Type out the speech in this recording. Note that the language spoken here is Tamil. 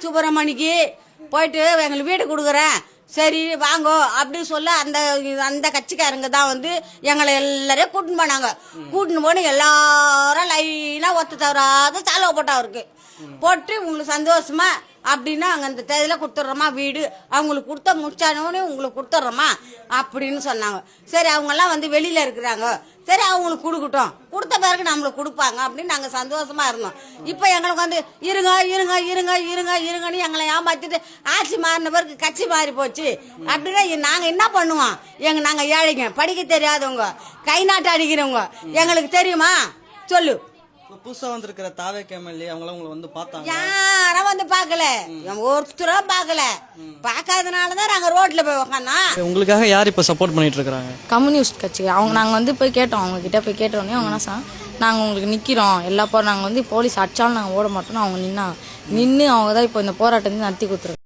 சுப்பிரமணிக்கு போயிட்டு எங்களுக்கு வீடு கொடுக்குறேன் சரி வாங்கோ அப்படின்னு சொல்ல அந்த அந்த கட்சிக்காரங்க தான் வந்து எங்களை எல்லாரையும் கூட்டின்னு போனாங்க. கூட்டின்னு போன எல்லாரும் லைனாக ஒத்து தவறாத சாலவை போட்டா அவருக்கு போட்டு உங்களுக்கு சந்தோஷமா அப்படின்னா அங்கே அந்த தேதியில் கொடுத்துட்றோமா வீடு அவங்களுக்கு கொடுத்த முடிச்சானோன்னு உங்களுக்கு கொடுத்துட்றோமா அப்படின்னு சொன்னாங்க. சரி அவங்கெல்லாம் வந்து வெளியில் இருக்கிறாங்க சரி அவங்களுக்கு கொடுக்கட்டும் கொடுத்த பிறகு நம்மளுக்கு கொடுப்பாங்க அப்படின்னு நாங்கள் சந்தோஷமா இருந்தோம். இப்போ எங்களுக்கு வந்து இருங்க இருங்க இருங்க இருங்க இருங்கன்னு எங்களை ஏமாத்திட்டு ஆட்சி மாறின பிறகு கட்சி மாறி போச்சு அப்படின்னா நாங்கள் என்ன பண்ணுவோம்? நாங்கள் ஏழைங்க படிக்க தெரியாதவங்க கை நாட்டு அடிக்கிறவங்க எங்களுக்கு தெரியுமா சொல்லு. புதுசா வந்திருக்கிற தாவேக் எம்எல்ஏ அவங்களாம் உங்களை வந்து பார்த்தாங்க? யாரும் வந்து பார்க்கல, ஒருத்தரும் பார்க்கல. பார்க்காதனாலதான் நாங்க ரோட்ல போய் உக்காந்தோம். உங்களுக்காக யார் இப்ப சப்போர்ட் பண்ணிட்டு இருக்காங்க? கம்யூனிஸ்ட் கட்சி அவங்க. நாங்க வந்து போய் கேட்டோம் அவங்க கிட்ட போய் கேட்டோன்னே அவங்க என்ன சொன்னாங்க, நாங்க உங்களுக்கு நிக்கிறோம் எல்லா நாங்க வந்து போலீஸ் அடிச்சாலும் நாங்க ஓட மாட்டோம். அவங்க நின்று அவங்க தான் இப்போ இந்த போராட்டத்தை நடத்தி கொடுத்துருக்கோம்.